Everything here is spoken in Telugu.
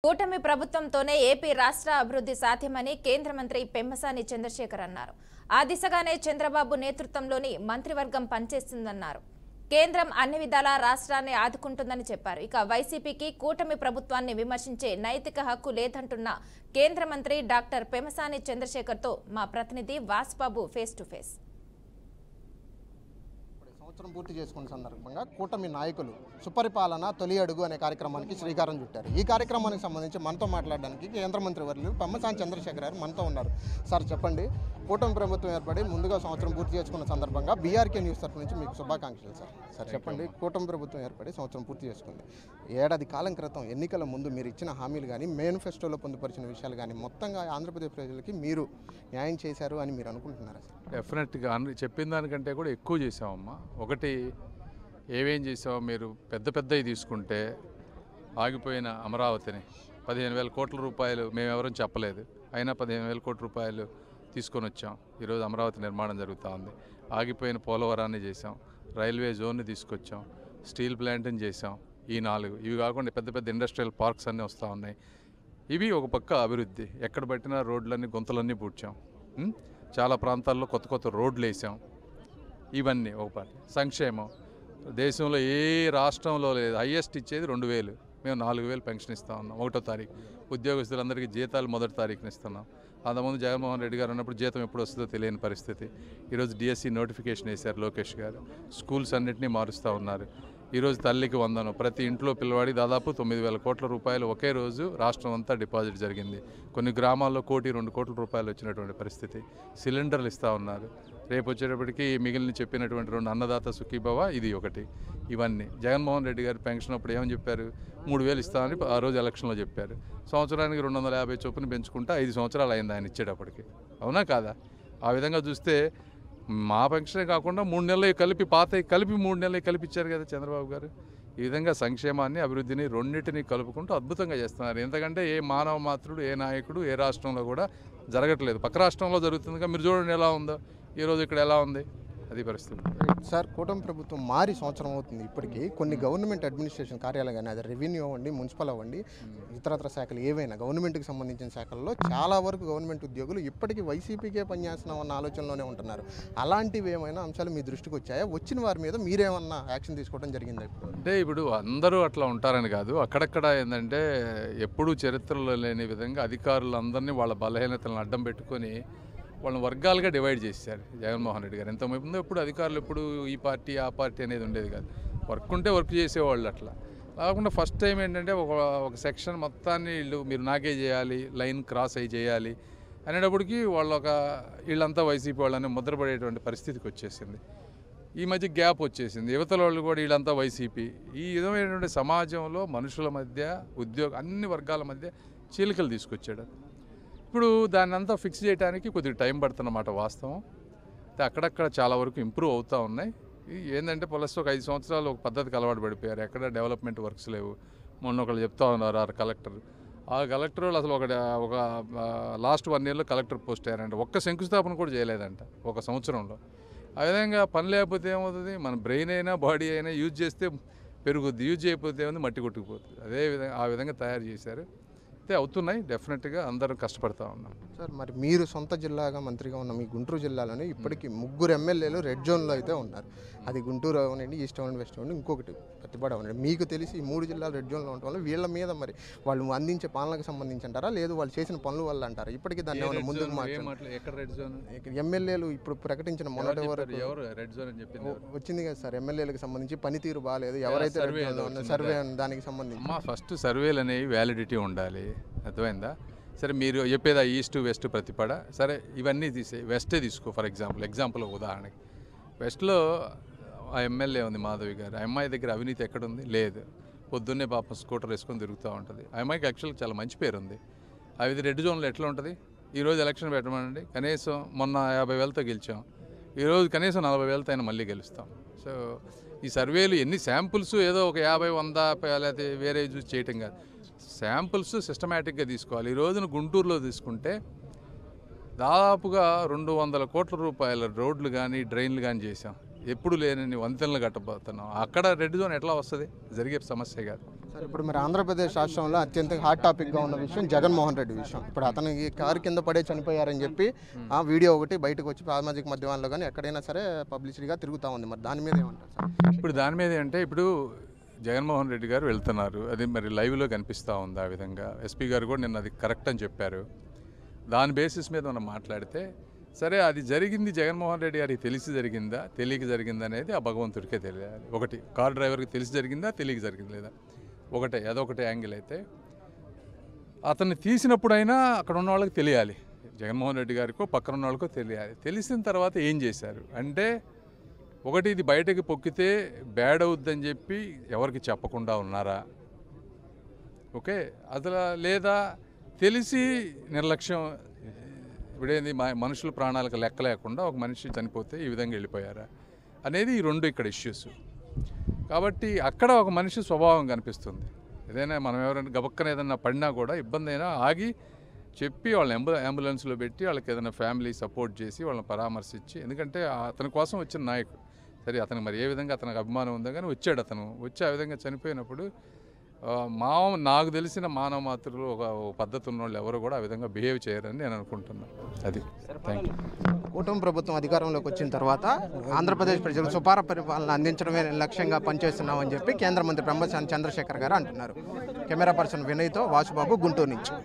కూటమి ప్రభుత్వంతోనే ఏపీ రాష్ట్ర అభివృద్ధి సాధ్యమని కేంద్ర మంత్రి పెమ్మసాని చంద్రశేఖర్ అన్నారు. ఆ దిశగానే చంద్రబాబు నేతృత్వంలోని మంత్రివర్గం పనిచేస్తుందన్నారు. కేంద్రం అన్ని విధాలా రాష్ట్రాన్ని ఆదుకుంటుందని చెప్పారు. ఇక వైసీపీకి కూటమి ప్రభుత్వాన్ని విమర్శించే నైతిక హక్కు లేదంటున్న కేంద్ర మంత్రి డాక్టర్ పెమ్మసాని చంద్రశేఖర్తో మా ప్రతినిధి వాసుబాబు ఫేస్ టు ఫేస్. సంవత్సరం పూర్తి చేసుకున్న సందర్భంగా కూటమి నాయకులు సుపరిపాలన తొలి అడుగు అనే కార్యక్రమానికి శ్రీకారం చుట్టారు. ఈ కార్యక్రమానికి సంబంధించి మనతో మాట్లాడడానికి కేంద్ర మంత్రి వర్యులు పెమ్మసాని చంద్రశేఖర్ గారు మనతో ఉన్నారు. సార్ చెప్పండి, కూటమి ప్రభుత్వం ఏర్పడి ముందుగా సంవత్సరం పూర్తి చేసుకున్న సందర్భంగా బీఆర్కే న్యూస్ తరఫు నుంచి మీకు శుభాకాంక్షలు. సార్ చెప్పండి, కూటమి ప్రభుత్వం ఏర్పడి సంవత్సరం పూర్తి చేసుకుంది. ఏడాది కాలం క్రితం ఎన్నికల ముందు మీరు ఇచ్చిన హామీలు కానీ మేనిఫెస్టోలో పొందుపరిచిన విషయాలు కానీ మొత్తంగా ఆంధ్రప్రదేశ్ ప్రజలకి మీరు న్యాయం చేశారు అని మీరు అనుకుంటున్నారా? డెఫినెట్గా చెప్పిన దానికంటే కూడా ఎక్కువ చేసామమ్మా. ఒకటి ఏమేం చేసామో మీరు పెద్దవి తీసుకుంటే ఆగిపోయిన అమరావతిని 15,000 కోట్ల రూపాయలు మేమెవరూ చెప్పలేదు, అయినా 15,000 కోట్ల రూపాయలు తీసుకొని వచ్చాం. ఈరోజు అమరావతి నిర్మాణం జరుగుతూ ఉంది. ఆగిపోయిన పోలవరాన్ని చేసాం, రైల్వే జోన్ని తీసుకొచ్చాం, స్టీల్ ప్లాంట్ని చేసాం. ఈ 4 ఇవి కాకుండా పెద్ద ఇండస్ట్రియల్ పార్క్స్ అన్నీ వస్తూ ఉన్నాయి. ఇవి ఒక పక్క అభివృద్ధి. ఎక్కడ పట్టినా రోడ్లన్నీ గుంతలన్నీ పూడ్చాం. చాలా ప్రాంతాల్లో కొత్త రోడ్లు వేసాం. ఇవన్నీ ఒక పార్టీ. సంక్షేమం దేశంలో ఏ రాష్ట్రంలో లేదు. హైయెస్ట్ ఇచ్చేది 2,000, మేము 4,000 పెన్షన్ ఇస్తూ ఉన్నాం. 1వ తారీఖు ఉద్యోగస్తులందరికీ జీతాలు మొదటి తారీఖున ఇస్తున్నాం. అంతకుముందు జగన్మోహన్ రెడ్డి గారు ఉన్నప్పుడు జీతం ఎప్పుడు వస్తుందో తెలియని పరిస్థితి. ఈరోజు డిఎస్సి నోటిఫికేషన్ వేశారు లోకేష్ గారు. స్కూల్స్ అన్నింటినీ మారుస్తూ ఉన్నారు. ఈరోజు తల్లికి వందనం. ప్రతి ఇంట్లో పిల్లవాడి దాదాపు 9,000 కోట్ల రూపాయలు ఒకే రోజు రాష్ట్రం అంతా డిపాజిట్ జరిగింది. కొన్ని గ్రామాల్లో 1-2 కోట్ల రూపాయలు వచ్చినటువంటి పరిస్థితి. సిలిండర్లు ఇస్తూ ఉన్నారు. రేపు వచ్చేటప్పటికి మిగిలిన చెప్పినటువంటి 2 అన్నదాత సుఖీభవ ఇది ఒకటి. ఇవన్నీ జగన్మోహన్ రెడ్డి గారు పెన్షన్ అప్పుడు ఏమని చెప్పారు? 3,000 ఇస్తామని ఆ రోజు ఎలక్షన్లో చెప్పారు. సంవత్సరానికి 250 చొప్పున పెంచుకుంటా 5 సంవత్సరాలు అయింది ఆయన ఇచ్చేటప్పటికి. అవునా కాదా? ఆ విధంగా చూస్తే మా పెన్షనే కాకుండా 3 నెలలు కలిపి కలిపి 3 నెలలు కలిపి ఇచ్చారు కదా చంద్రబాబు గారు. ఈ విధంగా సంక్షేమాన్ని అభివృద్ధిని రెండింటినీ కలుపుకుంటూ అద్భుతంగా చేస్తున్నారు. ఎందుకంటే ఏ మానవ మాతృడు ఏ నాయకుడు ఏ రాష్ట్రంలో కూడా జరగట్లేదు. పక్క రాష్ట్రంలో జరుగుతుందిగా. మీరు చూడండి ఎలా ఉందో, ఈరోజు ఇక్కడ ఎలా ఉంది, అది పరిస్థితి. సార్, కూటమి ప్రభుత్వం మారి సంవత్సరం అవుతుంది. ఇప్పటికీ కొన్ని గవర్నమెంట్ అడ్మినిస్ట్రేషన్ కార్యాలయాలు కానీ, అది రెవెన్యూ అవ్వండి, మున్సిపల్ అవ్వండి, ఇతరత్ర శాఖలు ఏవైనా గవర్నమెంట్కి సంబంధించిన శాఖల్లో చాలా వరకు గవర్నమెంట్ ఉద్యోగులు ఇప్పటికీ వైసీపీకే పనిచేస్తున్నాం అన్న ఆలోచనలోనే ఉంటున్నారు. అలాంటివి ఏమైనా అంశాలు మీ దృష్టికి వచ్చాయా? వచ్చిన వారి మీద మీరేమన్నా యాక్షన్ తీసుకోవడం జరిగిందా? అంటే ఇప్పుడు అందరూ అట్లా ఉంటారని కాదు. అక్కడక్కడ ఏంటంటే ఎప్పుడూ చరిత్రలో లేని విధంగా అధికారులందరినీ వాళ్ళ బలహీనతలను అడ్డం పెట్టుకొని వాళ్ళని వర్గాలుగా డివైడ్ చేశారు జగన్మోహన్ రెడ్డి గారు. ఎంతమంది ఎప్పుడు అధికారులు ఎప్పుడు ఈ పార్టీ ఆ పార్టీ అనేది ఉండేది కాదు. వర్క్ ఉంటే వర్క్ చేసేవాళ్ళు. అట్లా కాకుండా ఫస్ట్ టైం ఏంటంటే ఒక సెక్షన్ మొత్తాన్ని మీరు నాకే చేయాలి, లైన్ క్రాస్ అయ్యి చేయాలి అనేటప్పటికి వీళ్ళంతా వైసీపీ వాళ్ళని ముద్రపడేటువంటి పరిస్థితికి వచ్చేసింది. ఈ మధ్య గ్యాప్ వచ్చేసింది. యువతల వాళ్ళు కూడా వీళ్ళంతా వైసీపీ. ఈ విధమైనటువంటి సమాజంలో మనుషుల మధ్య అన్ని వర్గాల మధ్య చీలికలు తీసుకొచ్చాడు. ఇప్పుడు దాన్ని అంతా ఫిక్స్ చేయడానికి కొద్దిగా టైం పడుతున్నమాట వాస్తవం. అక్కడక్కడ చాలా వరకు ఇంప్రూవ్ అవుతూ ఉన్నాయి. ఏంటంటే ప్లస్ ఒక 5 సంవత్సరాలు ఒక పద్ధతికి అలవాటు పడిపోయారు. ఎక్కడ డెవలప్మెంట్ వర్క్స్ లేవు. మొన్న ఒకళ్ళు చెప్తా ఉన్నారు, ఆ కలెక్టర్ వాళ్ళు అసలు ఒక లాస్ట్ 1 ఇయర్లో కలెక్టర్ పోస్ట్ అయ్యారంట. ఒక్క శంకుస్థాపన కూడా చేయలేదంట ఒక సంవత్సరంలో. ఆ విధంగా పని లేకపోతే ఏమవుతుంది? మన బ్రెయిన్ అయినా బాడీ అయినా యూజ్ చేస్తే పెరుగుద్ది, యూజ్ చేయకపోతే ఏముంది? మట్టి కొట్టుకుపోతుంది. ఆ విధంగా తయారు చేశారు. అవుతున్నాయి. డెఫినెట్గా అందరూ కష్టపడతా ఉన్నాం. సార్, మరి మీరు సొంత జిల్లాగా మంత్రిగా ఉన్న మీ గుంటూరు జిల్లాలోనే ఇప్పటికీ 3 ఎమ్మెల్యేలు రెడ్ జోన్లో అయితే ఉన్నారు. అది గుంటూరు అవనండి, ఈస్ట్ అవనండి, వెస్ట్ అవనండి, ఇంకొకటి ప్రతిపాడు అవనండి. మీకు తెలిసి ఈ 3 జిల్లాలు రెడ్ జోన్లో ఉండటం వల్ల వీళ్ళ మీద మరి వాళ్ళు అందించే పాలనకు సంబంధించి అంటారా, లేదు వాళ్ళు చేసిన పనుల వల్ల అంటారా? ఇప్పటికీ దాన్ని ఏమైనా ముందుకు ఎమ్మెల్యేలు ఇప్పుడు ప్రకటించిన మొన్నటి వరకు వచ్చింది కదా సార్, ఎమ్మెల్యేలకు సంబంధించి పనితీరు బాగాలేదు, ఎవరైతే సర్వే దానికి సంబంధించి ఫస్ట్ సర్వేలు అనేవి వ్యాలిడిటీ ఉండాలి. అర్థమైందా? సరే, మీరు చెప్పేదా ఈస్ట్ వెస్ట్ ప్రతిపడ, సరే ఇవన్నీ వెస్టే తీసుకో. ఫర్ ఎగ్జాంపుల్ ఉదాహరణకి వెస్ట్లో ఆ ఎమ్మెల్యే ఉంది మాధవి గారు. ఆ అమ్మాయి దగ్గర అవినీతి ఎక్కడుంది? లేదు. పొద్దున్నే పాపం స్కూటర్ వేసుకొని తిరుగుతూ ఉంటుంది. ఆ అమ్మాయికి యాక్చువల్గా చాలా మంచి పేరు ఉంది. అది రెడ్ జోన్లో ఎట్లా ఉంటుంది? ఈరోజు ఎలక్షన్ పెట్టమనండి, కనీసం మొన్న 50,000తో గెలిచాం. ఈరోజు కనీసం 40,000తో అయినా మళ్ళీ గెలుస్తాం. సో ఈ సర్వేలు ఎన్ని శాంపుల్స్ ఏదో ఒక 50, 100 లేకపోతే వేరే చూసి చేయటం కాదు. శాంపుల్స్ సిస్టమేటిక్గా తీసుకోవాలి. ఈ రోజున గుంటూరులో తీసుకుంటే దాదాపుగా 200 కోట్ల రూపాయల రోడ్లు కానీ డ్రైన్లు కానీ చేసాం. ఎప్పుడు లేని వంతెనలు కట్టబోతున్నాం. అక్కడ రెడ్ జోన్ ఎట్లా వస్తుంది? జరిగే సమస్య కాదు. సార్ ఇప్పుడు మరి ఆంధ్రప్రదేశ్ రాష్ట్రంలో అత్యంత హాట్ టాపిక్గా ఉన్న విషయం జగన్మోహన్ రెడ్డి విషయం. ఇప్పుడు అతనికి కారు కింద పడే చనిపోయారని చెప్పి ఆ వీడియో ఒకటి బయటకు వచ్చి సామాజిక మాధ్యమాల్లో కానీ ఎక్కడైనా సరే పబ్లిసిటీగా తిరుగుతూ ఉంది. మరి దాని మీద ఏమంటారు సార్? ఇప్పుడు దాని మీద అంటే ఇప్పుడు జగన్మోహన్ రెడ్డి గారు వెళ్తున్నారు, అది మరి లైవ్లో కనిపిస్తూ ఉంది. ఆ విధంగా ఎస్పీ గారు కూడా నిన్న అది కరెక్ట్ అని చెప్పారు. దాని బేసిస్ మీద మనం మాట్లాడితే సరే అది జరిగింది జగన్మోహన్ రెడ్డి గారికి తెలిసి జరిగిందా తెలియక జరిగిందా అనేది ఆ భగవంతుడికే తెలియాలి. ఒకటి కార్ డ్రైవర్కి తెలిసి జరిగిందా తెలియక జరిగింది లేదా ఒకటే, అదొకటే యాంగిల్. అయితే అతన్ని తీసినప్పుడైనా అక్కడ ఉన్న వాళ్ళకి తెలియాలి, జగన్మోహన్ రెడ్డి గారికో పక్కన ఉన్న వాళ్ళకో తెలియాలి. తెలిసిన తర్వాత ఏం చేశారు అంటే ఒకటి ఇది బయటకు పొక్కితే బ్యాడ్ అవుద్దని చెప్పి ఎవరికి చెప్పకుండా ఉన్నారా? ఓకే, అసలు లేదా తెలిసి నిర్లక్ష్యం, ఇప్పుడేంది మనుషుల ప్రాణాలకు లెక్క లేకుండా ఒక మనిషి చనిపోతే ఈ విధంగా వెళ్ళిపోయారా అనేది ఈ రెండు ఇక్కడ ఇష్యూస్. కాబట్టి అక్కడ ఒక మనిషి స్వభావం కనిపిస్తుంది. ఏదైనా మనం ఎవరైనా గబక్కన ఏదైనా పడినా కూడా ఇబ్బంది అయినా ఆగి చెప్పి వాళ్ళని అంబులెన్స్లో పెట్టి వాళ్ళకి ఏదైనా ఫ్యామిలీ సపోర్ట్ చేసి వాళ్ళని పరామర్శించి, ఎందుకంటే అతని కోసం వచ్చిన నాయకుడు సరే అతనికి మరి ఏ విధంగా అతనికి అభిమానం ఉందో కానీ వచ్చాడు. అతను వచ్చి ఆ విధంగా చనిపోయినప్పుడు నాకు తెలిసిన మానవ మాతృలు ఒక పద్ధతి ఉన్న వాళ్ళు ఎవరు కూడా ఆ విధంగా బిహేవ్ చేయరని నేను అనుకుంటున్నాను. అది థ్యాంక్ యూ. కూటమి ప్రభుత్వం అధికారంలోకి వచ్చిన తర్వాత ఆంధ్రప్రదేశ్ ప్రజలకు సుపార పరిపాలన అందించడమే లక్ష్యంగా పనిచేస్తున్నామని చెప్పి కేంద్ర మంత్రి పెమ్మసాని చంద్రశేఖర్ గారు అంటున్నారు. కెమెరా పర్సన్ వినయ్తో వాసుబాబు, గుంటూరు నుంచి.